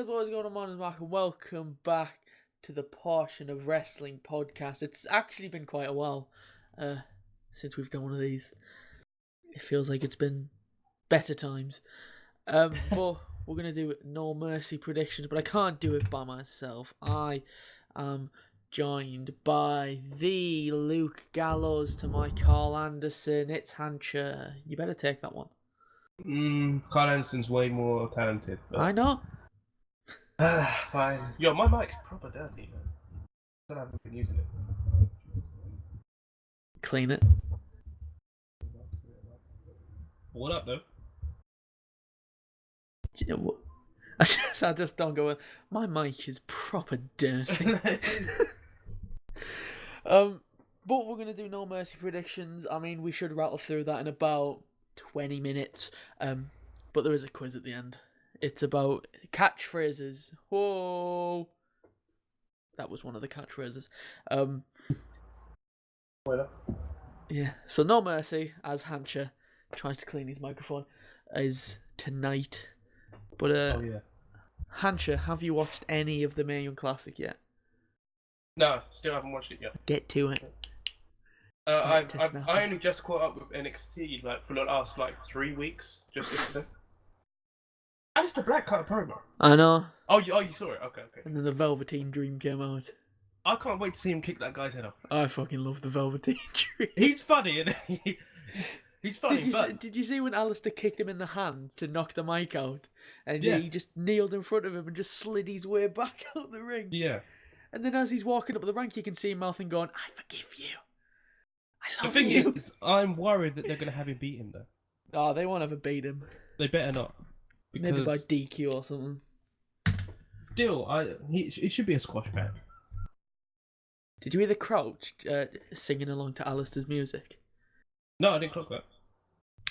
guys, what is going on, and welcome back to the Portion of Wrestling podcast. It's actually been quite a while since we've done one of these. It feels like it's been better times. But we're going to do No Mercy predictions, but I can't do it by myself. I am joined by the Luke Gallows to my Carl Anderson. It's Hancha. You better take that one. Carl Anderson's way more talented. But... I know. Fine. Yo, my mic's proper dirty, man. I haven't been using it. Clean it. What up, though? You know what? I just don't go. My mic is proper dirty. But we're gonna do No Mercy predictions. I mean, we should rattle through that in about 20 minutes. But there is a quiz at the end. It's about catchphrases. Whoa! That was one of the catchphrases. Yeah. So No Mercy, as Hancha tries to clean his microphone, is tonight. But Hancha, have you watched any of the Mae Young Classic yet? No, still haven't watched it yet. Get to it. I only just caught up with NXT for the last 3 weeks, just yesterday. Alistair Black cut a promo. I know. Oh, you saw it? Okay. And then the Velveteen Dream came out. I can't wait to see him kick that guy's head off. I fucking love the Velveteen Dream. He's funny, isn't he? He's funny. Did you see when Alistair kicked him in the hand to knock the mic out? And he just kneeled in front of him and just slid his way back out the ring. Yeah. And then as he's walking up the rank, you can see him mouthing going, "I forgive you. I love you." The you." thing is, I'm worried that they're going to have him beat him, though. Oh, they won't ever beat him. They better not. Because... Maybe by DQ or something. Still, it should be a squash match. Did you hear the crowd singing along to Alistair's music? No, I didn't clock that.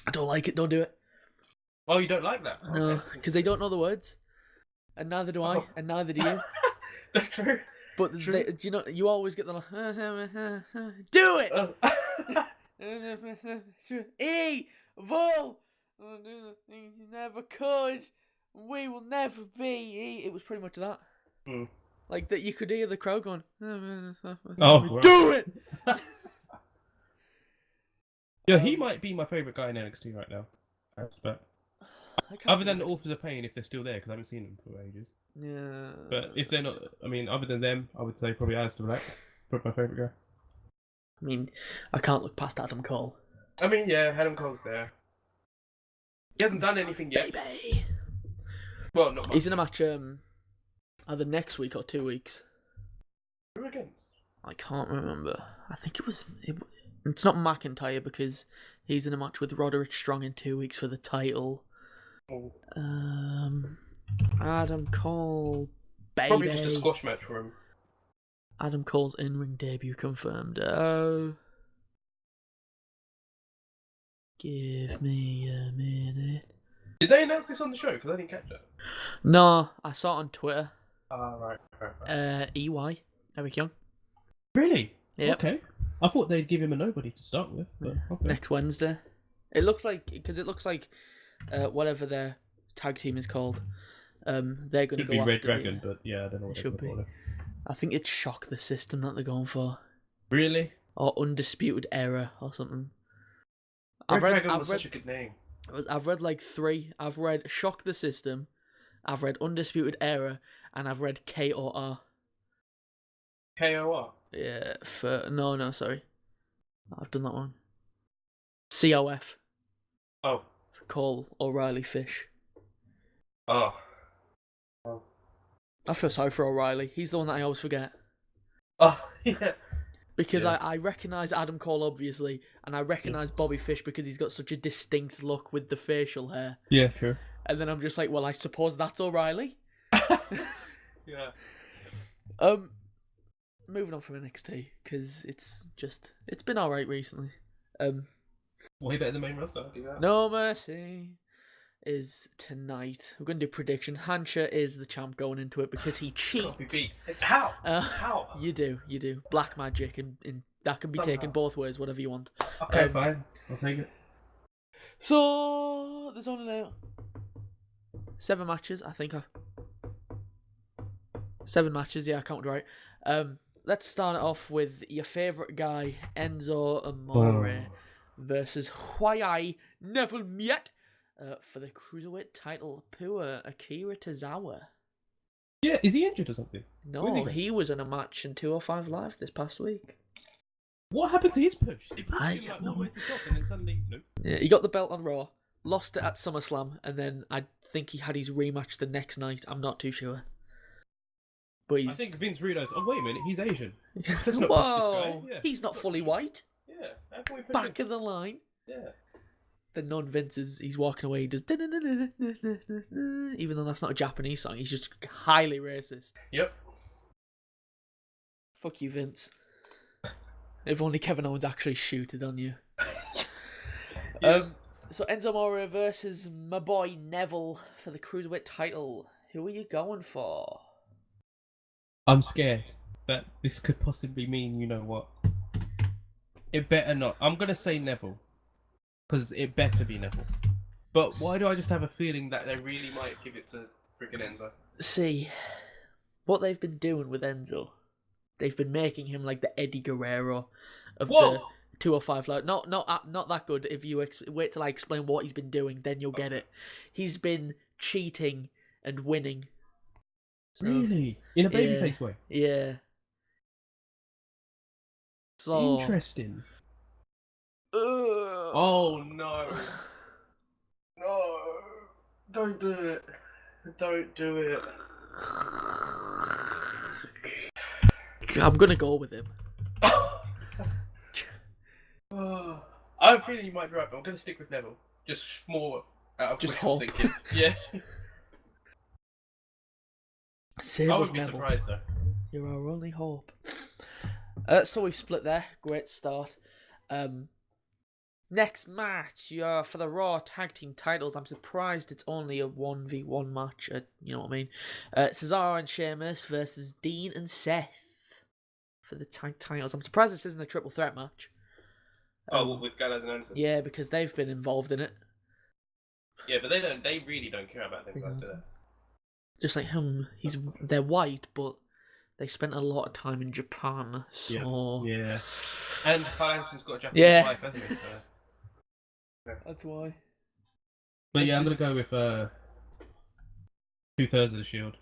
I don't like it, don't do it. Oh, you don't like that? No, because they don't know the words. And neither do I, and neither do you. That's true. But do you know, you always get the do it! Evil! Do the things you never could. We will never be. It was pretty much that. Like that, you could hear the crowd going, do it! Yeah, he might be my favourite guy in NXT right now. I expect. Other than the Authors of Pain, if they're still there, because I haven't seen them for ages. Yeah. But if they're not, I mean, other than them, I would say probably Alistair Black. Probably my favourite guy. I mean, I can't look past Adam Cole. I mean, yeah, Adam Cole's there. He hasn't done anything yet. Baby. Well, not much. He's in a match either next week or 2 weeks. Who against? I can't remember. I think it's not McIntyre because he's in a match with Roderick Strong in 2 weeks for the title. Oh. Adam Cole, baby. Probably just a squash match for him. Adam Cole's in-ring debut confirmed. Oh. Give me a minute. Did they announce this on the show? Because I didn't catch that. No, I saw it on Twitter. Right. EY, Eric Young. Really? Yeah. Okay. I thought they'd give him a nobody to start with. But okay. Next Wednesday. It looks like whatever their tag team is called. They're going to go be after Red Dragon, but yeah, I don't know what it should be. I think it's Shock the System that they're going for. Really? Or Undisputed Era or something. Red Dragon was such a good name. I've read 3. I've read Shock the System, I've read Undisputed Era, and I've read KOR. KOR? Yeah, no, sorry. I've done that one. COF. Oh. Cole O'Reilly Fish. Oh. I feel sorry for O'Reilly. He's the one that I always forget. Oh, yeah. Because I recognise Adam Cole, obviously, and I recognise Bobby Fish because he's got such a distinct look with the facial hair. Yeah, true. And then I'm just like, well, I suppose that's O'Reilly. Yeah. Moving on from NXT, because it's been alright recently. Way better than main roster, I'll do that. No Mercy is tonight. We're going to do predictions. Hancha is the champ going into it because he cheats. How? How? You do. Black magic, and that can be taken both ways, whatever you want. Okay, fine. I'll take it. So, there's only now 7 matches, I think. 7 matches, yeah, I counted right. Let's start it off with your favourite guy, Enzo Amore, versus Huayai Neville Miet for the Cruiserweight title. Poor Akira Tozawa. Yeah, is he injured or something? No, he was in a match in 205 Live this past week. What happened to his push? He pushed I him have all no the way to the top and then suddenly... Nope. Yeah, he got the belt on Raw, lost it at SummerSlam, and then I think he had his rematch the next night. I'm not too sure. But I think Vince realised, oh, wait a minute, he's Asian. Let's not push this guy. Whoa! Yeah, He's not fully white. Yeah, how can we push Back him? of the line. Yeah. Then non-Vince he's walking away. He does even though that's not a Japanese song. He's just highly racist. Yep. Fuck you, Vince. If only Kevin Owens actually shooted on you. Yeah. So Enzo Amore versus my boy Neville for the Cruiserweight title. Who are you going for? I'm scared that this could possibly mean, you know what? It better not. I'm going to say Neville. Because it better be Neville. But why do I just have a feeling that they really might give it to freaking Enzo? See, what they've been doing with Enzo, they've been making him like the Eddie Guerrero of the 205 Live. Not that good. If you wait till I explain what he's been doing, then you'll get it. He's been cheating and winning. So, Really? In a babyface way? Yeah. So interesting. Oh no. No. Don't do it. Don't do it. I'm gonna go with him. I'm feeling you might be right, but I'm gonna stick with Neville. Just more out of Just wishful hope. thinking. Yeah. Save I us, wouldn't be Neville. surprised though. You're our only hope. So we've split there. Great start. Next match, for the Raw Tag Team titles. I'm surprised it's only a 1v1 match. You know what I mean? Cesaro and Sheamus versus Dean and Seth for the tag titles. I'm surprised this isn't a triple threat match. With Gallows and Anderson? Yeah, because they've been involved in it. Yeah, but they really don't care about them guys, do they? Just like him, they're white, but they spent a lot of time in Japan, so... Yeah. And Hans got a Japanese wife, hasn't he? So... That's why. But yeah, I'm going to go with 2/3 of the Shield.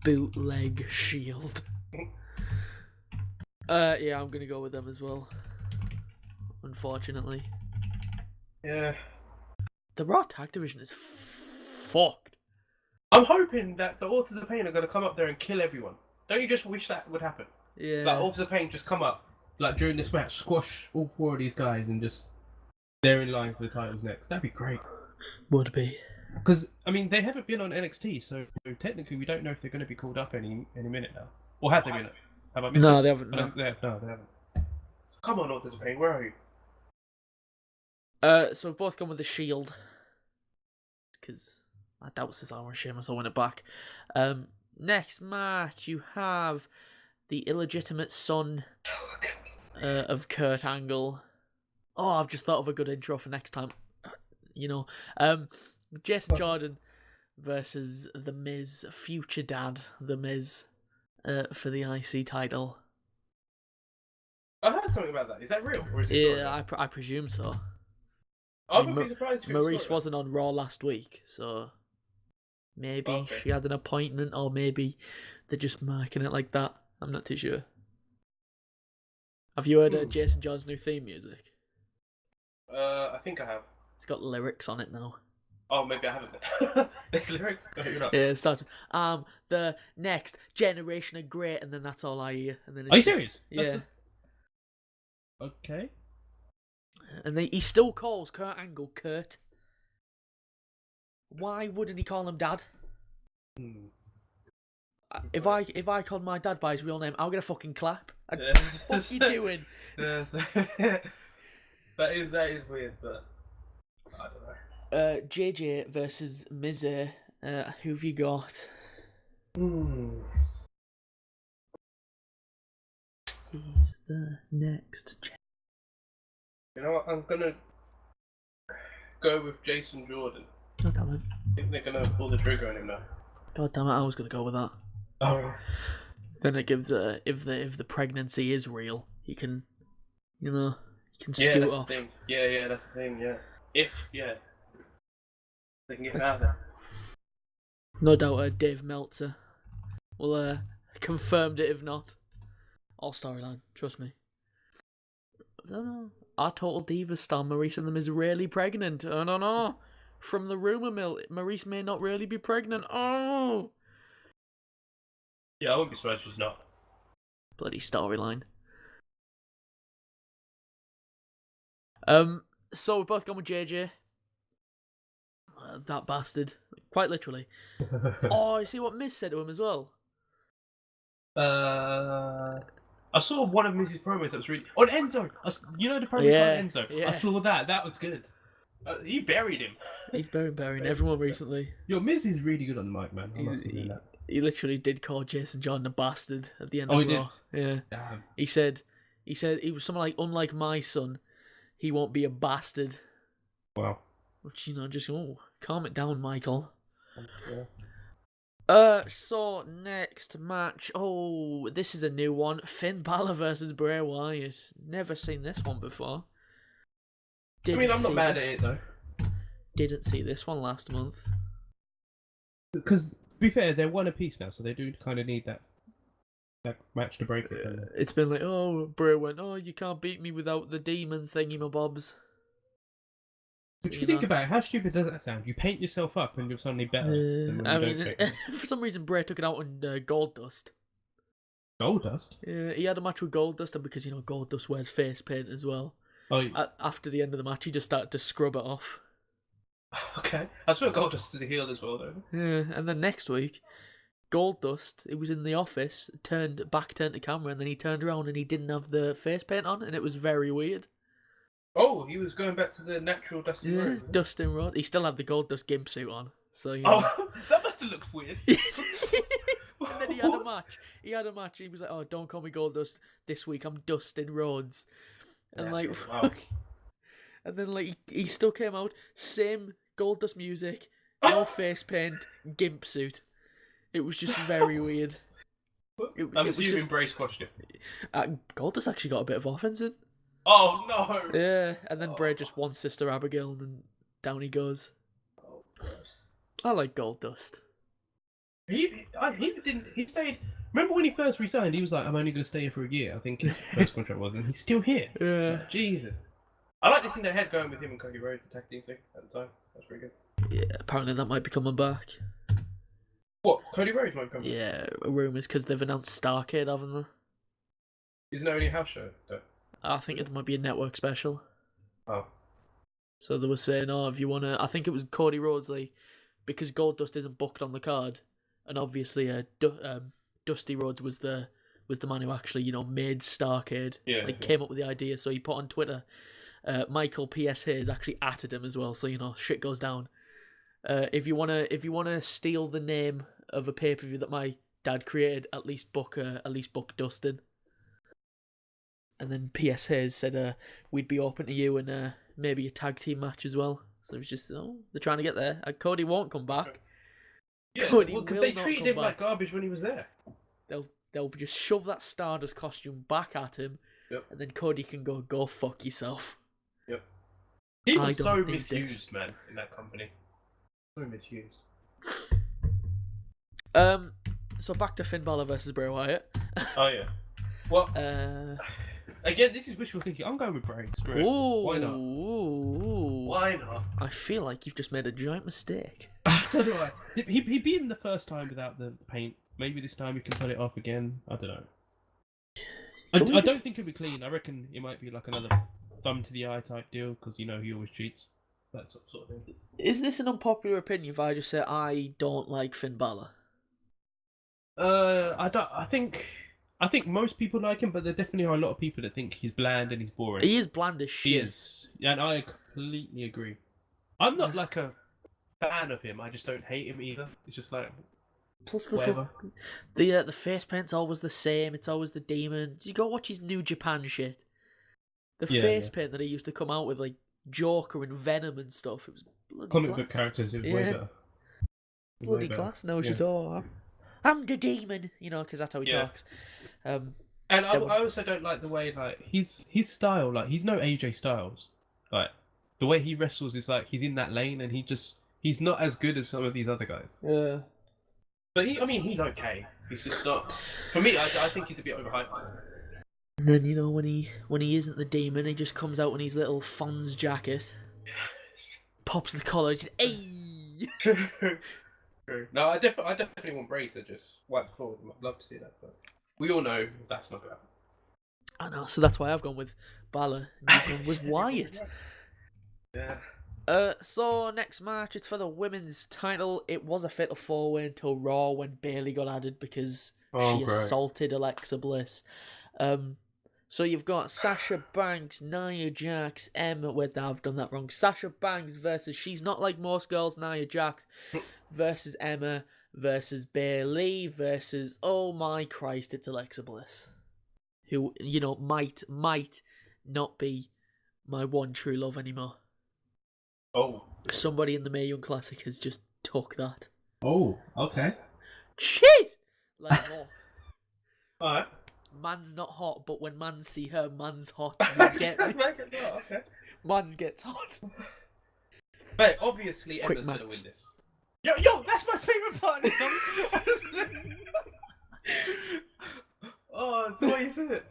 Bootleg Shield. Yeah, I'm going to go with them as well. Unfortunately. Yeah. The Raw Tag Division is fucked. I'm hoping that the Authors of Pain are going to come up there and kill everyone. Don't you just wish that would happen? Yeah. Like, Authors of Pain just come up, like, during this match, squash all 4 of these guys and just... they're in line for the titles next. That'd be great. Would be. Because, I mean, they haven't been on NXT, so technically we don't know if they're going to be called up any minute now. Or have they been? Have I missed No, it? they haven't. No, they haven't. Come on, Authors of Pain, where are you? So we've both gone with the Shield. Because I doubt Cesaro and Sheamus will win it back. Next match, you have the illegitimate son of Kurt Angle. Oh, I've just thought of a good intro for next time. Jason Jordan versus The Miz, future dad, The Miz, for the IC title. I heard something about that. Is that real? Or is it Yeah, I presume so. I wouldn't be surprised if Maurice wasn't on Raw last week, so maybe she had an appointment, or maybe they're just marking it like that. I'm not too sure. Have you heard Jason John's new theme music? I think I have. It's got lyrics on it now. Oh, maybe I haven't. There's lyrics? No, you're not. Yeah, it starts with, the next generation of great, and then that's all I hear. And then it's Are you serious? Yeah. Okay. And he still calls Kurt Angle Kurt. Why wouldn't he call him Dad? If I called my dad by his real name, I'll get a fucking clap. What's he doing? That is weird, but I don't know. JJ versus Miz. Who've you got? He's the next. You know what? I'm gonna go with Jason Jordan. Oh, damn it. I think they're gonna pull the trigger on him now. God damn it, I was gonna go with that. Oh. Then it gives if the pregnancy is real, he can, he can Yeah, scoot that's off. the thing. Yeah, that's the thing. Yeah, if they can get him out of there. No doubt, Dave Meltzer will confirmed it if not. All storyline, trust me. I don't know. Our Total Divas star Maurice and them is really pregnant. I don't know. From the rumor mill, Maurice may not really be pregnant. Oh, Yeah, I wouldn't be surprised if she's not. bloody storyline. So we've both gone with JJ. That bastard, quite literally. Oh, you see what Miz said to him as well. I saw one of Mrs. promos that was really on Enzo. You know the promo Yeah, on Enzo. yeah. I saw that. That was good. He buried him. He's burying everyone recently. Yo, Miz is really good on the mic, man. I must admit that. He literally did call Jason Jordan a bastard at the end Oh, of he Raw. Yeah. Damn. He said he was something like, unlike my son, he won't be a bastard. Wow. Which, just calm it down, Michael. Yeah. So next match. Oh, this is a new one. Finn Balor versus Bray Wyatt. Never seen this one before. I'm not mad at it though. Didn't see this one last month. Because to be fair, they're one apiece now, so they do kind of need that match to break it. It's been like, Bray went, you can't beat me without the demon thingy, my bobs. But if you think about it, how stupid does that sound? You paint yourself up and you're suddenly better. For some reason, Bray took it out on Goldust. Goldust? Yeah, he had a match with Goldust, and because Goldust wears face paint as well. Oh, yeah. After the end of the match, he just started to scrub it off. Okay, I swear Goldust is a heel as well, though. Yeah, and then next week, Goldust, it was in the office, turned to camera, and then he turned around and he didn't have the face paint on, and it was very weird. Oh, he was going back to the natural Dustin Rhodes. Yeah, Dustin Rhodes. He still had the Goldust gimp suit on. So Oh, that must have looked weird. And then he had a match. He was like, "Oh, don't call me Goldust this week. I'm Dustin Rhodes." And wow. And then he still came out, same Goldust music, no face paint, gimp suit. It was just very weird. I'm assuming Bray squashed it. Goldust actually got a bit of offense in. Oh no! Yeah, and then Bray just won Sister Abigail, and then down he goes. Oh, God. I like Goldust. He didn't. He stayed. Remember when he first resigned? He was like, "I'm only going to stay here for a year." I think his first contract was, and he's still here. Yeah. Jesus. I like this thing they had going with him and Cody Rhodes, the tag team thing at the time. That's pretty good. Yeah, apparently that might be coming back. What? Cody Rhodes might come back? Yeah, rumours because they've announced Starrcade, haven't they? Isn't it only a house show, though? I think it might be a network special. Oh. So they were saying, if you want to... I think it was Cody Rhodes, because Goldust isn't booked on the card, and obviously Dusty Rhodes was the man who actually, made Starrcade. Came up with the idea, so he put on Twitter, Michael P.S. Hayes actually atted him as well, so, shit goes down. If you wanna steal the name of a pay-per-view that my dad created, at least book Dustin. And then P.S. Hayes said we'd be open to you and maybe a tag team match as well. So it was just, they're trying to get there. Cody won't come back. Yeah, because they treated him like garbage when he was there. They'll just shove that Stardust costume back at him, and then Cody can go fuck yourself. Yep. He was so misused, man, in that company. So misused. So back to Finn Balor versus Bray Wyatt. Oh yeah. Well. Again, this is wishful thinking. I'm going with Bray. Why not? Why not? I feel like you've just made a giant mistake. So do I. He beat him the first time without the paint. Maybe this time he can put it off again. I don't know. I don't think it'll be clean. I reckon it might be like another thumb to the eye type deal because he always cheats. That sort of thing. Is this an unpopular opinion if I just say I don't like Finn Balor? I think most people like him, but there definitely are a lot of people that think he's bland and he's boring. He is bland as shit. He is, and I completely agree. I'm not like a fan of him. I just don't hate him either. It's just like plus the face paint's always the same. It's always the demon. You go watch his New Japan shit. The face paint that he used to come out with, like Joker and Venom and stuff. It was comic book characters. It was way better. bloody Way better. class. Knows Yeah. you talk. I'm the demon, because that's how he Yeah. talks. And I also don't like the way like his style, like he's no AJ Styles. Like the way he wrestles is like he's in that lane and he's not as good as some of these other guys. Yeah. But he's okay. He's just not. For me, I think he's a bit overhyped. And then when he isn't the demon, he just comes out in his little Fonz jacket, pops the collar, just hey. True. No, I definitely want Bray to just wipe the floor with him. I'd love to see that, but we all know that's not gonna happen. I know, so that's why I've gone with Balor and you've gone with Wyatt. Yeah. So next match, it's for the women's title. It was a fatal 4-way until Raw when Bayley got added because she assaulted Alexa Bliss. So you've got Sasha Banks, Nia Jax, Emma. Wait, I've done that wrong. Sasha Banks versus She's Not Like Most Girls, Nia Jax versus Emma versus Bayley versus, oh my Christ, it's Alexa Bliss, who might not be my one true love anymore. Oh. Somebody in the Mae Young Classic has just took that. Oh. Okay. Shit! Like, oh. Alright. Man's not hot, but when man see her, man's hot. Okay. Man's gets hot. But obviously Quick Emma's gonna maths. win this. Yo, that's my favourite part of the song. Oh, it's the way you said it.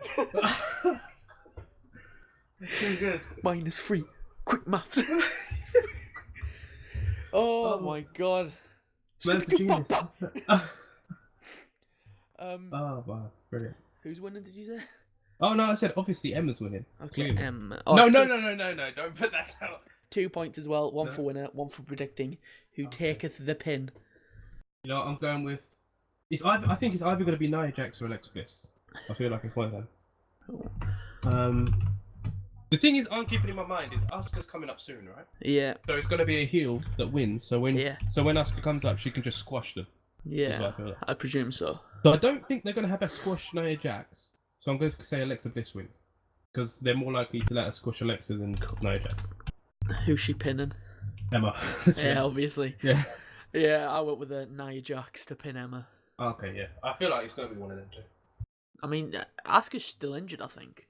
It's too good. -3. Quick maths. Oh my god. Man's a genius. Oh wow, brilliant. Who's winning, did you say? Oh no, I said obviously Emma's winning. Okay, Clearly. Emma. No, don't put that out. 2 points as well. One for winner, one for predicting who taketh the pin. You know, I'm going with. I think it's either going to be Nia Jax or Alexa Bliss. I feel like it's one of them. The thing is, I'm keeping in my mind is Asuka's coming up soon, right? Yeah. So it's going to be a heel that wins. So when Asuka comes up, she can just squash them. Yeah, I presume so. So I don't think they're going to have her squash Nia Jax. So I'm going to say Alexa Bliss wins. Because they're more likely to let her squash Alexa than Nia Jax. Who's she pinning? Emma. Yeah, obviously. Yeah. Yeah, I went with Nia Jax to pin Emma. Okay, yeah. I feel like it's going to be one of them too. I mean, Asuka's still injured, I think.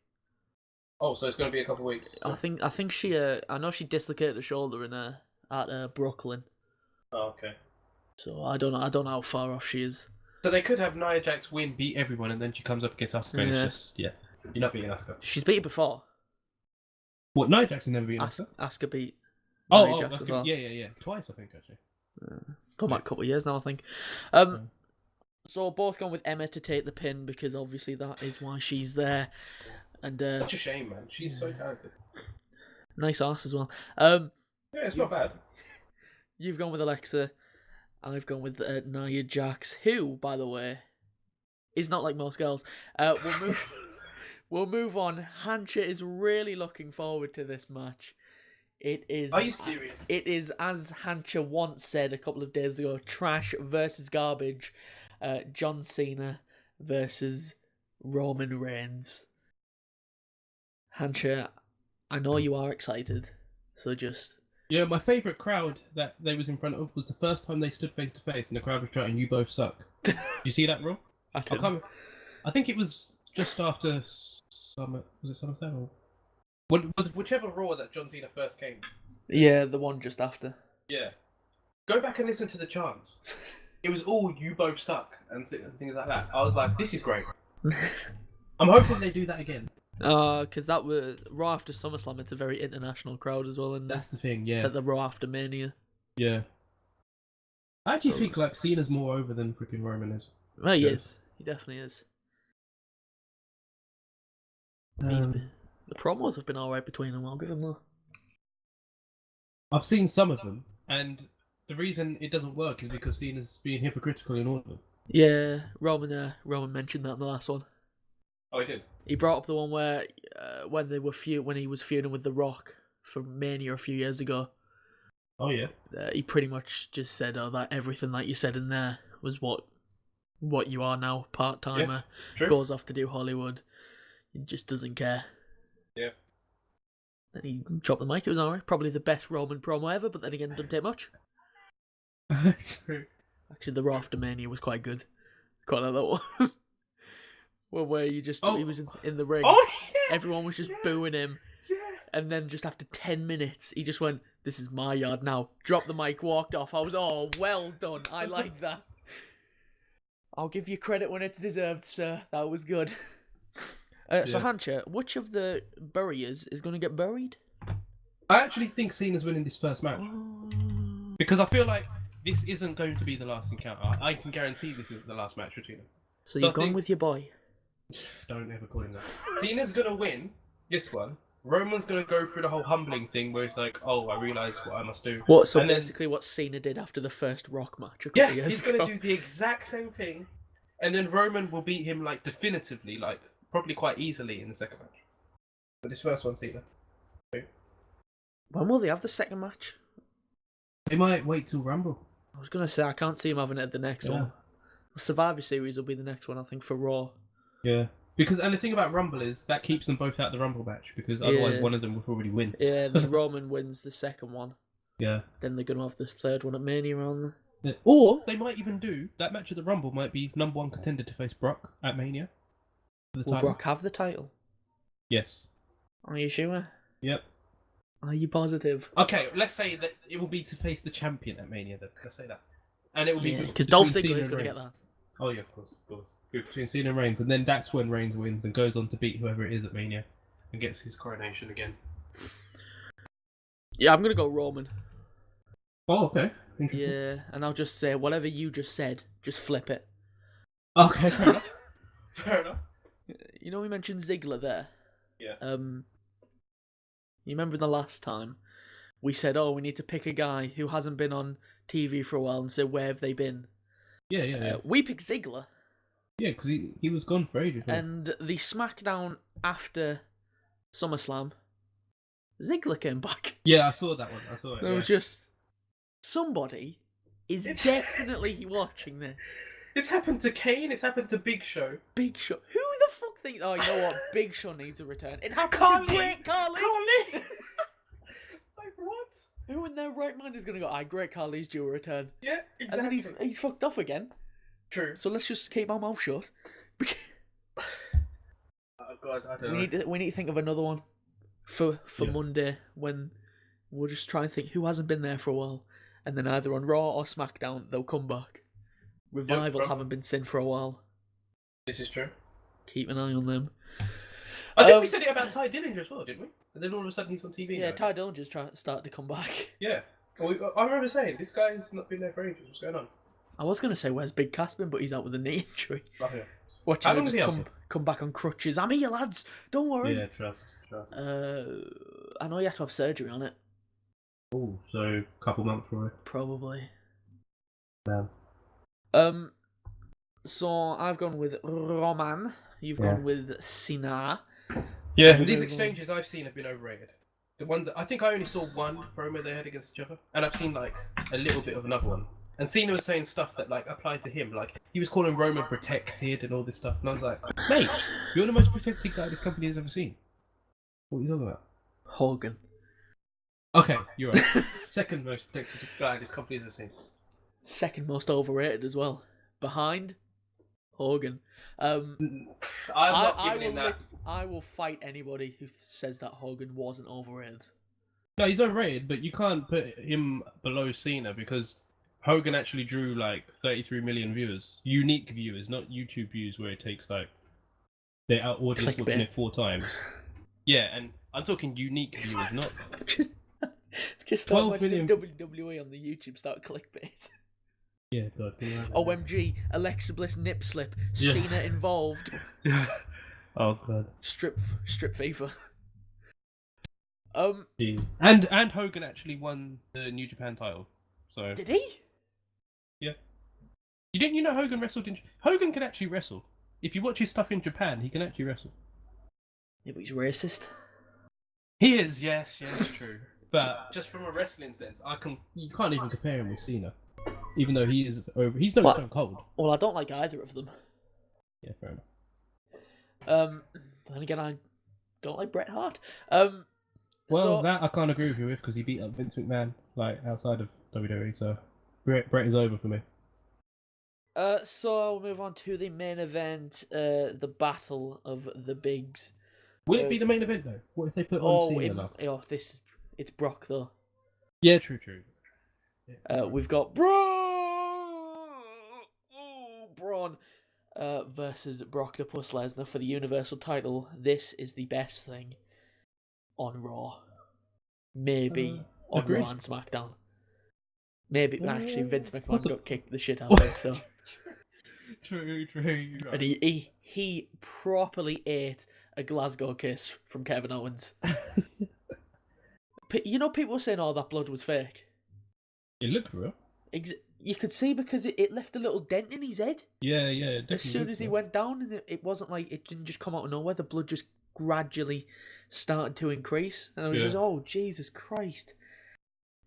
Oh, so it's going to be a couple of weeks. I think she. I know she dislocated her shoulder at Brooklyn. Oh, okay. So I don't know how far off she is. So they could have Nia Jax win, beat everyone, and then she comes up against Asuka. And it's just you're not beating Asuka. She's beat her before. What? Nia Jax has never beaten Asuka. Asuka beat. Nia Jax before. Yeah. Twice, I think actually. Gone back a couple of years now, I think. So both gone with Emma to take the pin because obviously that is why she's there. And such a shame, man. She's so talented. Nice ass as well. Yeah, it's not bad. You've gone with Alexa. I've gone with Nia Jax, who, by the way, is not like most girls. We'll move on. Hancha is really looking forward to this match. It is. Are you serious? It is, as Hancha once said a couple of days ago, trash versus garbage. John Cena versus Roman Reigns. Hancha, I know you are excited, so just... Yeah, my favourite crowd that they was in front of was the first time they stood face to face and the crowd was shouting, "You both suck." You see that, Rob? I think it was just after Summer... Was it SummerSlam? Or... Whichever Raw that John Cena first came. Yeah, the one just after. Yeah. Go back and listen to the chants. It was all "You both suck" and things like that. I was like, this is great. I'm hoping they do that again. Because that was Raw after SummerSlam. It's a very international crowd as well, and that's the thing. Yeah, it's at the Raw after Mania. Yeah, I actually think like Cena's more over than freaking Roman is. Well, he is. He definitely is. The promos have been alright between them. I'll give him that. I've seen some of them, and the reason it doesn't work is because Cena's being hypocritical in all of them. Yeah, Roman mentioned that in the last one. Oh, he did. He brought up the one where when he was feuding with The Rock for Mania a few years ago. Oh yeah. He pretty much just said, that everything that you said in there was what you are now, part timer. Yeah, goes off to do Hollywood. He just doesn't care. Yeah. Then he dropped the mic. It was alright. Probably the best Roman promo ever, but then again, it doesn't take much. True. Actually, the Raw after Mania was quite good. Quite like that one. Well, where he was in the ring. Oh, yeah. Everyone was just booing him. Yeah. And then just after 10 minutes, he just went, "This is my yard now." Dropped the mic, walked off. I was, oh, well done. I like that. I'll give you credit when it's deserved, sir. That was good. So, Hancha, which of the buriers is going to get buried? I actually think Cena's winning this first match. Because I feel like this isn't going to be the last encounter. I can guarantee this isn't the last match between them. So you've gone with your boy? Don't ever call him that. Cena's going to win this one. Roman's going to go through the whole humbling thing where it's like, oh, I realise what I must do. So basically what Cena did after the first Rock match a couple of years ago. He's going to do the exact same thing. And then Roman will beat him, like, definitively, like, probably quite easily in the second match. But this first one, Cena. When will they have the second match? They might wait till Rumble. I was going to say, I can't see him having it at the next one. The Survivor Series will be the next one, I think, for Raw. Yeah. And the thing about Rumble is that keeps them both out of the Rumble match, because otherwise one of them will probably win. Yeah, the Roman wins the second one. Yeah. Then they're going to have the third one at Mania on there. Yeah. Or they might even do, that match at the Rumble might be number one contender to face Brock at Mania. Will Brock have the title? Yes. Are you sure? Yep. Are you positive? Okay, let's say that it will be to face the champion at Mania then. Let's say that. And it will be because Dolph Ziggler is going to get that. Oh yeah, of course. Between Cena and Reigns, and then that's when Reigns wins and goes on to beat whoever it is at Mania and gets his coronation again. Yeah, I'm going to go Roman. Oh, okay. Yeah, and I'll just say, whatever you just said, just flip it. Okay, fair enough. Fair enough. You know we mentioned Ziggler there? Yeah. You remember the last time we said, oh, we need to pick a guy who hasn't been on TV for a while and say, where have they been? Yeah. We picked Ziggler. Yeah, because he was gone for ages. And the SmackDown after SummerSlam, Ziggler came back. Yeah, I saw that one. I saw it. It was just, somebody is definitely watching this. It's happened to Kane, it's happened to Big Show. Big Show? Who the fuck thinks, oh, you know what, Big Show needs a return. It happened to Great Khali. Like, what? Who in their right mind is going to go, Great Khali's due a return? Yeah, exactly. And then he's fucked off again. True. So let's just keep our mouth shut. Oh god, I don't know. We need to think of another one for Monday, when we'll just try and think who hasn't been there for a while, and then either on Raw or SmackDown they'll come back. Revival haven't been seen for a while. This is true. Keep an eye on them. I think we said it about Ty Dillinger as well, didn't we? And then all of a sudden he's on TV. Yeah, now. Ty Dillinger's started to come back. Yeah. Well, I remember saying, this guy's not been there for ages. What's going on? I was going to say, where's Big Cass been, but he's out with a knee injury. Oh, yeah. Watching him just come back on crutches. I'm here, lads. Don't worry. Yeah, trust. I know you have to have surgery on it. Oh, so a couple months for it. Probably. Man. So I've gone with Roman. You've gone with Cena. Yeah, these exchanges I've seen have been overrated. The one that I think I only saw one promo they had against each other, and I've seen like a little bit of another one. And Cena was saying stuff that like applied to him, like he was calling Roman protected and all this stuff, and I was like, mate, you're the most protected guy this company has ever seen. What are you talking about? Hogan. Okay, you're right. Second most protected guy this company has ever seen. Second most overrated as well. Behind Hogan. I'm not giving him that. I will fight anybody who says that Hogan wasn't overrated. No, he's overrated, but you can't put him below Cena because Hogan actually drew like 33 million viewers. Unique viewers, not YouTube views where it takes like their audience watching it 4 times. Yeah, and I'm talking unique viewers, not... just 12 million WWE on the YouTube start clickbait. Yeah, God. OMG, Alexa Bliss nip slip, Cena involved. Oh god. Strip FIFA. And Hogan actually won the New Japan title. So did he? Yeah. You know Hogan wrestled in Hogan can actually wrestle. If you watch his stuff in Japan, he can actually wrestle. Yeah, but he's racist. He is, yes, true. But just from a wrestling sense, you can't even compare him with Cena. Even though he's no Stone Cold. Well, I don't like either of them. Yeah, fair enough. Then again, I don't like Bret Hart. That I can't agree with you with because he beat up Vince McMahon like outside of WWE. So Bret is over for me. So we'll move on to the main event, the Battle of the Bigs. Will it be the main event though? What if they put on Oh, Cena last? it's Brock though. Yeah, true. Yeah, We've got Braun versus Brock the Puss Lesnar for the Universal title. This is the best thing on Raw. Maybe on agreed. Raw and SmackDown. Maybe actually Vince McMahon possible. got kicked the shit out of him, so. True. You're right. And he properly ate a Glasgow kiss from Kevin Owens. You know, people were saying, "Oh, that blood was fake." It looked real. You could see because it left a little dent in his head. Yeah. As soon as he went down, and it wasn't like it didn't just come out of nowhere. The blood just gradually started to increase, and I was just, "Oh, Jesus Christ!"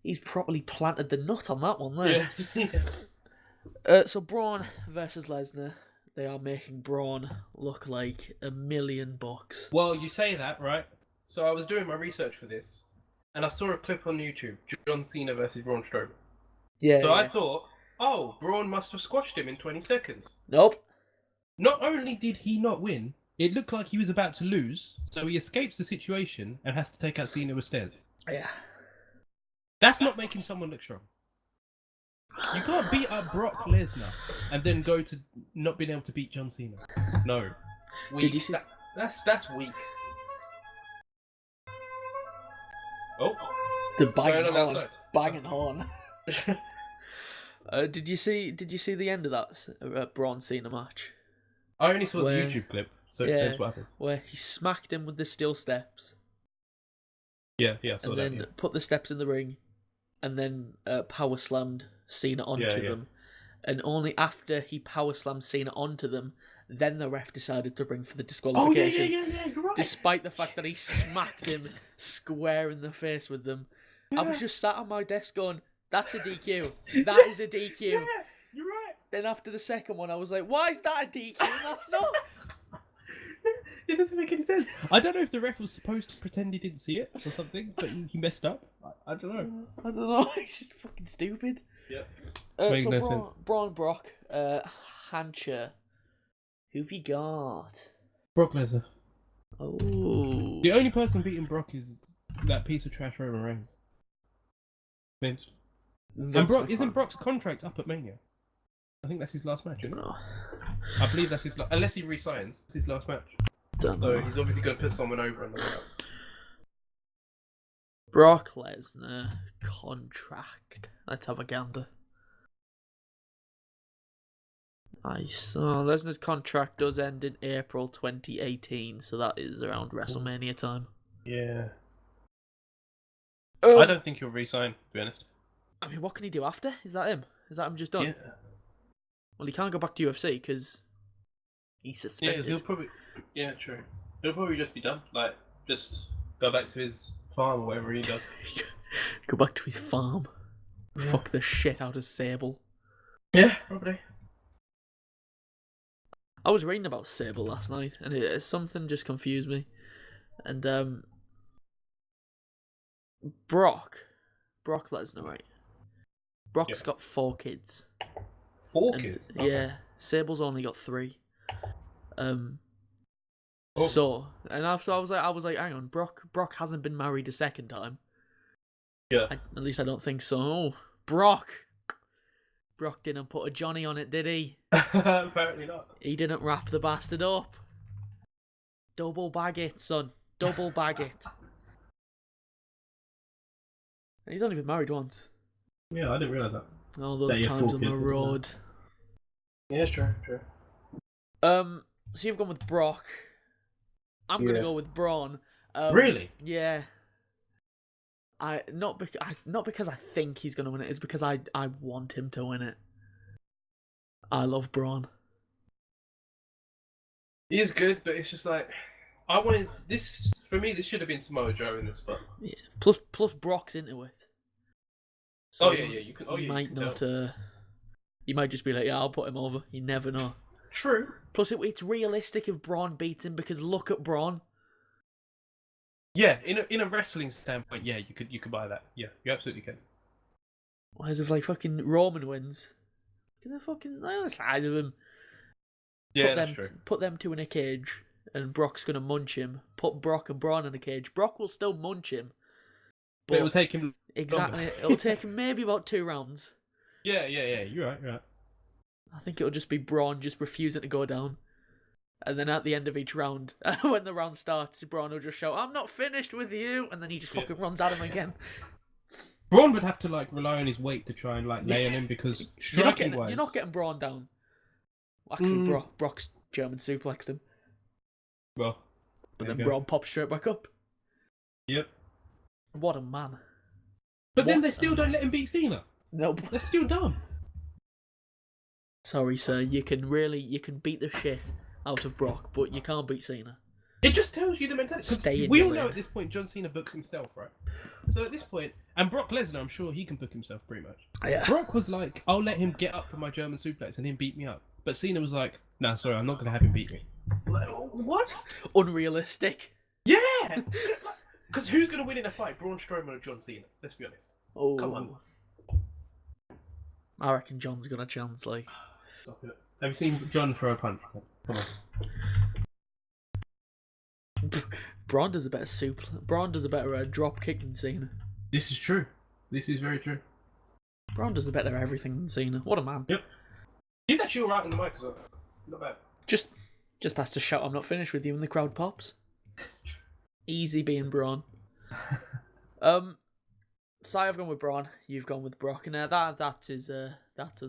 He's properly planted the nut on that one there. Yeah. So Braun versus Lesnar. They are making Braun look like $1 million. Well, you say that, right? So I was doing my research for this, and I saw a clip on YouTube: John Cena versus Braun Strowman. Yeah. So I thought, oh, Braun must have squashed him in 20 seconds. Nope. Not only did he not win, it looked like he was about to lose, so he escapes the situation and has to take out Cena with stairs. Yeah. That's not making someone look strong. You can't beat up Brock Lesnar and then go to not being able to beat John Cena. No. Weak. Did you see? That's weak. Oh. The banging horn. outside. Banging horn. Did you see the end of that Braun Cena match? I only saw Where- the YouTube clip, so Yeah. that's what happened. Where he smacked him with the steel steps, Yeah, I saw and that. then Yeah. put the steps in the ring, and then power slammed Cena onto Yeah. them. And only after he power slammed Cena onto them, then the ref decided to bring for the Oh, disqualification. yeah, you're right. Despite the fact that he smacked him square in the face with them. I was just sat on my desk going, "That's a DQ. That is a DQ." Yeah, you're right. Then after the second one, I was like, "Why is that a DQ? That's not." It doesn't make any sense. I don't know if the ref was supposed to pretend he didn't see it or something, but he messed up. I don't know. I don't know. It's just fucking stupid. Yeah. So no sense. Braun Brock, Hancha. Who've you got? Brock Lesnar. Oh. The only person beating Brock is that piece of trash Roman Reigns. Vince. And Brock, isn't Brock's contract up at Mania? I think that's his last match, isn't it? No. I believe that's his unless he resigns, it's his last match. Don't So know. he's obviously going to put someone over on the way out. Brock Lesnar contract. Let's have a gander. Nice. So Lesnar's contract does end in April 2018, so that is around WrestleMania time. Yeah. Oh. I don't think he'll resign, to be honest. I mean, what can he do after? Is that him? Is that him just done? Yeah. Well, he can't go back to UFC because he's Yeah, suspended. he'll probably. Yeah, true. He'll probably just be done. Like, just go back to his farm or whatever he does. Go back to his farm. Yeah. Fuck the shit out of Sable. Yeah, probably. I was reading about Sable last night, and something just confused me. And Brock Lesnar, right? Brock's got 4 kids. 4 And, kids? Yeah, Sable's only got 3. Oh. So I was like, hang on, Brock hasn't been married a second time. Yeah. At least I don't think so. Oh, Brock didn't put a Johnny on it, did he? Apparently not. He didn't wrap the bastard up. Double bag it, son. Double bag it. And he's only been married once. Yeah, I didn't realise that. All those Yeah, times 4 on the kids, isn't it? road. Yeah, true. So you've gone with Brock. I'm gonna Yeah. go with Braun. Really? Yeah. Not because I think he's gonna win it. It's because I want him to win it. I love Braun. He is good, but it's just like I wanted this for me. This should have been Samoa Joe in this spot. Yeah. Plus Brock's into it. So Oh yeah, you can. Oh you yeah, might you can not. tell. You might just be like, yeah, I'll put him over. You never know. True. Plus, it's realistic if Braun beats him because look at Braun. Yeah, in a wrestling standpoint, yeah, you could buy that. Yeah, you absolutely can. Whereas if like fucking Roman wins, Get the fucking other side of him. Yeah, that's true. Put them two in a cage, and Brock's gonna munch him. Put Brock and Braun in a cage. Brock will still munch him, but it will take him exactly. longer. It'll take him maybe about 2 rounds. Yeah. You're right. I think it'll just be Braun just refusing to go down, and then at the end of each round, when the round starts, Braun will just shout, "I'm not finished with you," and then he just fucking runs at him again. Braun would have to rely on his weight to try and lay on him because you're not getting Braun down. Actually, Brock's German suplexed him. Well, but then Braun pops straight back up. Yep. What a man. But then they still don't let him beat Cena. Nope. They're still dumb. Sorry, sir. You can beat the shit out of Brock, but you can't beat Cena. It just tells you the mentality. We all know at this point John Cena books himself, right? So at this point, and Brock Lesnar, I'm sure he can book himself pretty much. Yeah. Brock was like, I'll let him get up for my German suplex and him beat me up. But Cena was like, nah, sorry, I'm not going to have him beat me. Like, what? Unrealistic. Yeah! Because who's going to win in a fight, Braun Strowman or John Cena? Let's be honest. Oh. Come on. I reckon John's got a chance, Stop it. Have you seen John throw a punch? Come on. Braun does a better drop kick than Cena. This is true. This is very true. Braun does a better everything than Cena. What a man. Yep. He's actually alright on the mic as well. Not bad. Just has to shout, "I'm not finished with you," and the crowd pops. Easy being Braun. So I've gone with Braun. You've gone with Brock, and that is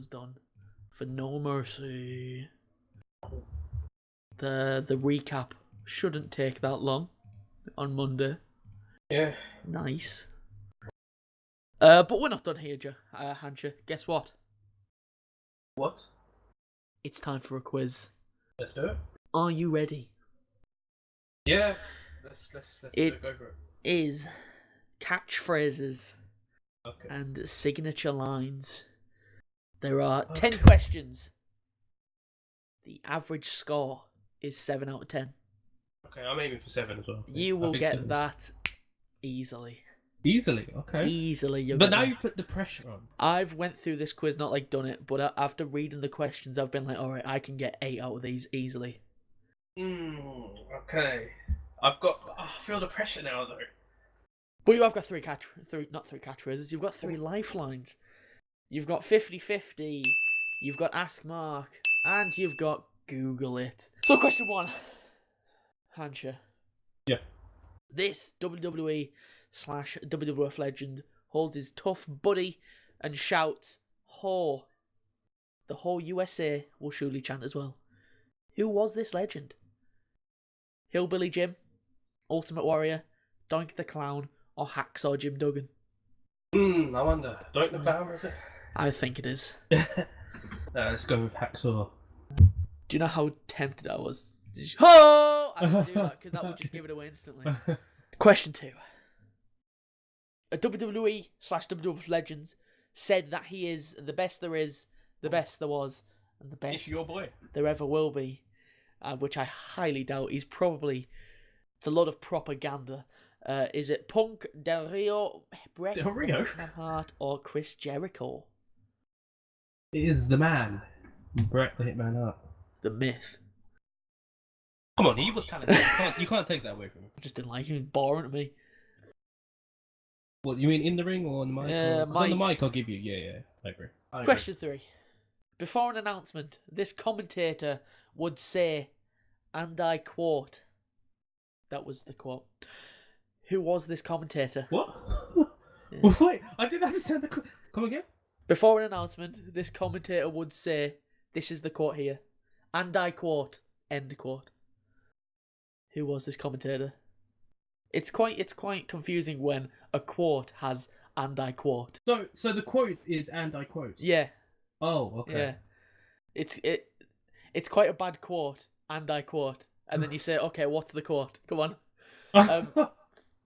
done. For No Mercy. The recap shouldn't take that long on Monday. Yeah. Nice. But we're not done here, Hancha. Guess what? What? It's time for a quiz. Let's do it. Are you ready? Yeah. Let's go for it. Is catchphrases Okay. and signature lines. There are 10 questions. The average score is 7 out of 10. Okay, I'm aiming for 7 as well. You will get that easily. Easily, okay. Easily. But now you put the pressure on. I've went through this quiz, not done it, but after reading the questions, I've been like, alright, I can get 8 out of these easily. Okay. I feel the pressure now, though. But you have got three catchphrases, you've got 3 lifelines. You've got 50-50, you've got Ask Mark, and you've got Google It. So question 1. Hancha. Yeah. This WWE/WWF legend holds his tough buddy and shouts, "Ho!" The whole USA will surely chant as well. Who was this legend? Hillbilly Jim, Ultimate Warrior, Doink the Clown, or Hacksaw Jim Duggan? I wonder. Doink the Clown, is it? I think it is. Let's go with Hacksaw. Do you know how tempted I was? Oh! I didn't do that because that would just give it away instantly. Question 2. A WWE/WWF legend said that he is the best there is, the best there was, and the best It's your boy. there ever will be, which I highly doubt. It's a lot of propaganda. Is it Punk, Del Rio, Bret Hart, or Chris Jericho? It is the man, Bret the Hitman Hart. The myth. Come on, he was talented. You can't take that away from him. I just didn't like him. He was boring to me. What, you mean in the ring or on the mic? On the mic, I'll give you. Yeah, I agree. Question 3. Before an announcement, this commentator would say, and I quote. That was the quote. Who was this commentator? What? Yeah. Wait, I didn't understand the quote. Come again? Before an announcement, this commentator would say, this is the quote here, and I quote, end quote. Who was this commentator? It's quite confusing when a quote has and I quote. So the quote is and I quote. Yeah. Oh, okay. Yeah. It's quite a bad quote, and I quote, and then you say, okay, what's the quote? Come on.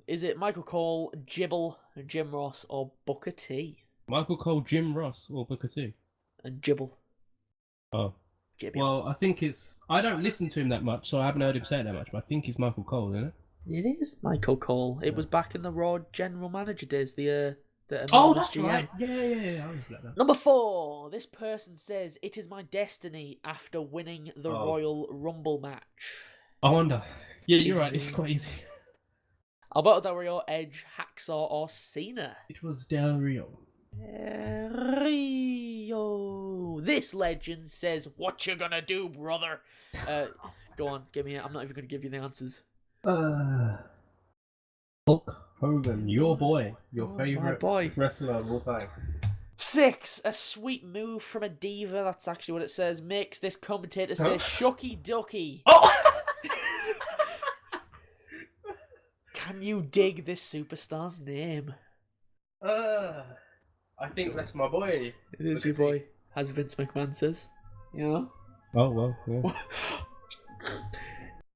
Is it Michael Cole, Jibble, Jim Ross, or Booker T? Michael Cole, Jim Ross, or Booker T? And Jibble. Oh. Jibble. Well, I think I don't listen to him that much, so I haven't heard him say it that much, but I think he's Michael Cole, isn't it? It is Michael Cole. It was back in the Raw general manager days, the The Oh, anonymous that's GM. right. Yeah. I remember that. Number 4. This person says, "It is my destiny after winning the Oh. Royal Rumble match." I wonder. Yeah, you're Is right. It's me. quite easy. Alberto Del Rio, Edge, Hacksaw, or Cena? It was Del Rio. Rio. This legend says, "What you gonna do, brother?" Go on, give me it. I'm not even gonna give you the answers. Hulk Hogan, your boy, your my favorite boy. wrestler of all time. 6. A sweet move from a diva. That's actually what it says. Makes this commentator say, "Shucky Ducky." Oh! Can you dig this superstar's name? I think that's my boy. It is your boy, as Vince McMahon says. You know? Oh, well, yeah.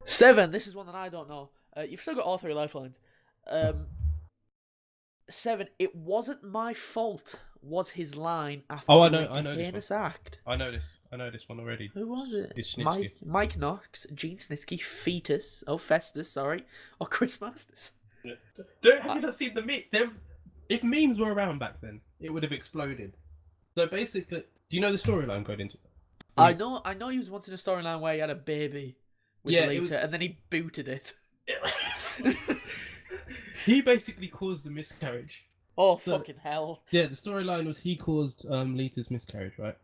7. This is one that I don't know. You've still got all 3 lifelines. 7. It wasn't my fault. Was his line after Oh, I doing know a this heinous act? I know this one already. Who was it? It's Snitsky. Mike Knox, Gene Snitsky, Festus, or Chris Masters. Have you not seen the meme? If memes were around back then, it would have exploded. So basically, do you know the storyline going into it? I know he was once in a storyline where he had a baby with Lita, and then he booted it. He basically caused the miscarriage. Oh, fucking hell. Yeah, the storyline was he caused Lita's miscarriage, right?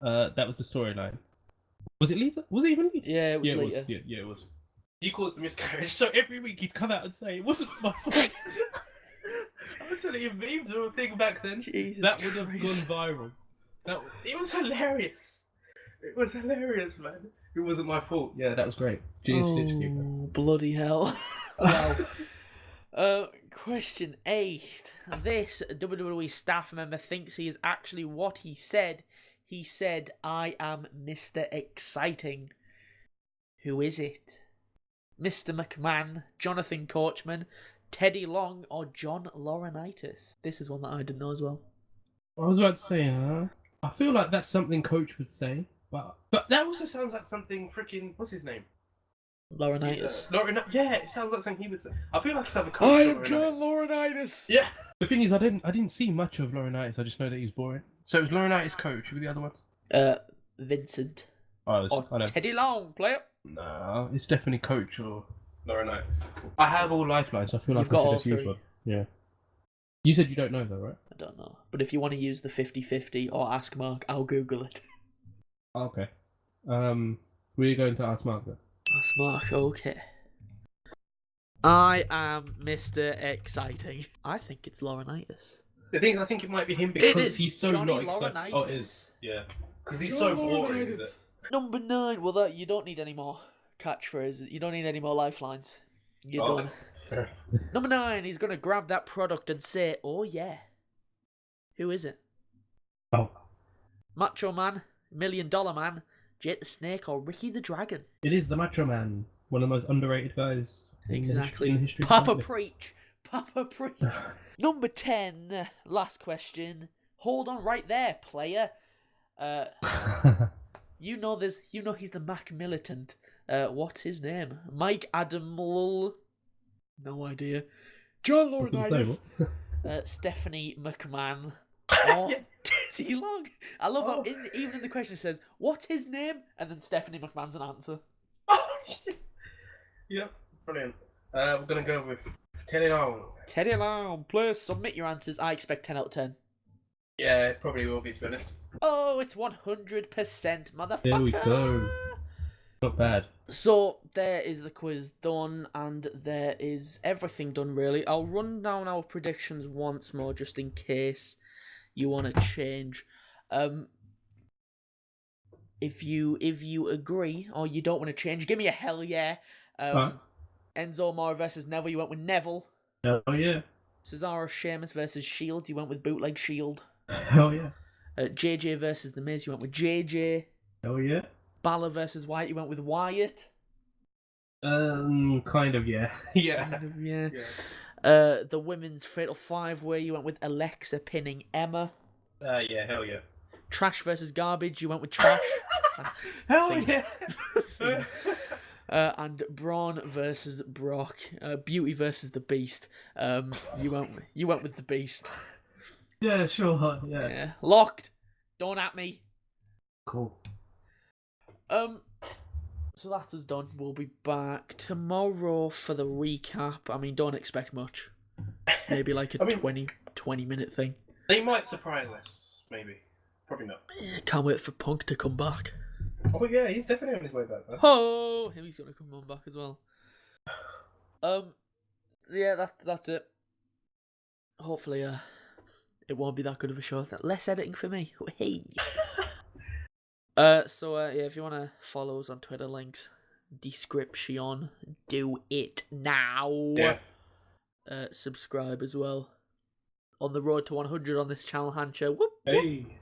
That was the storyline. Was it Lita? Was it even Lita? Yeah, it was Lita. Yeah, it was. He caused the miscarriage, so every week he'd come out and say, "It wasn't my fault." I'm telling you, memes were a thing back then. Jesus that would have Christ. gone viral. It was hilarious. It was hilarious, man. It wasn't my fault. Yeah, that was great. Oh, bloody hell. Wow. Question 8. This WWE staff member thinks he is actually what he said. He said, "I am Mr. Exciting." Who is it? Mr. McMahon, Jonathan Coachman, Teddy Long, or John Laurinaitis? This is one that I didn't know as well. I was about to say, I feel like that's something Coach would say, but that also sounds like something freaking, what's his name? Laurinaitis. Yeah, it sounds like something he would say. I feel like it's something Coach. I am John Laurinaitis. Yeah. The thing is, I didn't see much of Laurinaitis. I just know that he's boring. So it was Laurinaitis Coach. Who were the other ones? Vincent. I know. Teddy Long, player. No, it's definitely Coach or Laurinaitis. I have all lifelines. So I feel like You've got I should all just use 3. one. Yeah. You said you don't know though, right? I don't know. But if you want to use the 50-50 or Ask Mark, I'll Google it. Okay. We're going to ask Mark then. Ask Mark, okay. I am Mr. Exciting. I think it's Laurinaitis. The thing is, I think it might be him because he's so Johnny not exciting. Laurinaitis. Oh, it is. Yeah. Because he's so boring. Number 9. Well, you don't need any more catchphrases. You don't need any more lifelines. You're done. Fair. Number 9. He's going to grab that product and say, "Oh, yeah." Who is it? Oh. Macho Man, $1 Million Man, Jake the Snake, or Ricky the Dragon? It is the Macho Man. One of the most underrated guys. Exactly. In the history of Papa wrestling. Preach. Papa Preach. Number 10. Last question. Hold on right there, player. You know he's the Mac Militant. What's his name? Mike Adamul. No idea. John Laurinaitis. Stephanie McMahon. Or Teddy Long. I love how even in the question it says, "What's his name?" and then Stephanie McMahon's an answer. Yeah, brilliant. We're gonna go with Teddy Long. Teddy Long, please submit your answers. I expect 10 out of 10. Yeah, it probably will be, to be honest. Oh, it's 100%, motherfucker. There we go. Not bad. So, there is the quiz done, and there is everything done, really. I'll run down our predictions once more, just in case you want to change. If you agree, or you don't want to change, give me a hell yeah. Enzo Amore versus Neville, you went with Neville. Oh yeah. Cesaro Sheamus versus Shield, you went with Bootleg Shield. Hell yeah. JJ versus The Miz, you went with JJ. Hell yeah. Balor versus Wyatt, you went with Wyatt. Kind of, yeah. Yeah. Kind of, yeah. The women's Fatal 5-Way, you went with Alexa pinning Emma. Yeah, hell yeah. Trash versus Garbage, you went with Trash. Hell yeah. And Braun versus Brock. Beauty versus the Beast. You went with the Beast. Yeah, sure. Yeah. Yeah. Locked. Don't at me. Cool. So that's us done. We'll be back tomorrow for the recap. I mean, don't expect much. Maybe like a 20 minute thing. They might surprise us. Maybe. Probably not. Yeah, can't wait for Punk to come back. Oh yeah, he's definitely on his way back. Though. Oh, he's gonna come on back as well. Yeah, that's it. Hopefully, it won't be that good of a show. Less editing for me. Hey. Yeah, if you wanna follow us on Twitter, links description. Do it now. Yeah. Subscribe as well. On the road to 100 on this channel, Hancha. Whoop, whoop. Hey.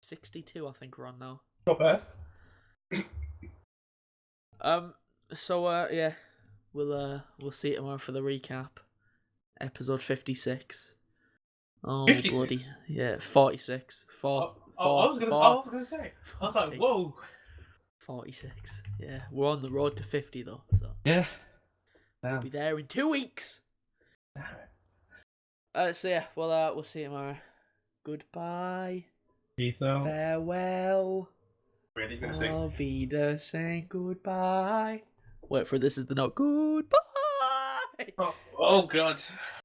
62, I think we're on now. Not bad. Yeah, we'll see you tomorrow for the recap. Episode 56. Oh 56? bloody yeah, 46. I was gonna say. I was like, whoa. 46. Yeah, we're on the road to 50 though. So Yeah. we'll be there in 2 weeks. Damn. So yeah, we'll see you tomorrow. Goodbye. Peace out. Farewell. Really gonna sing? Auf Wiedersehen. Goodbye. Wait for this is the note. Goodbye. Oh God.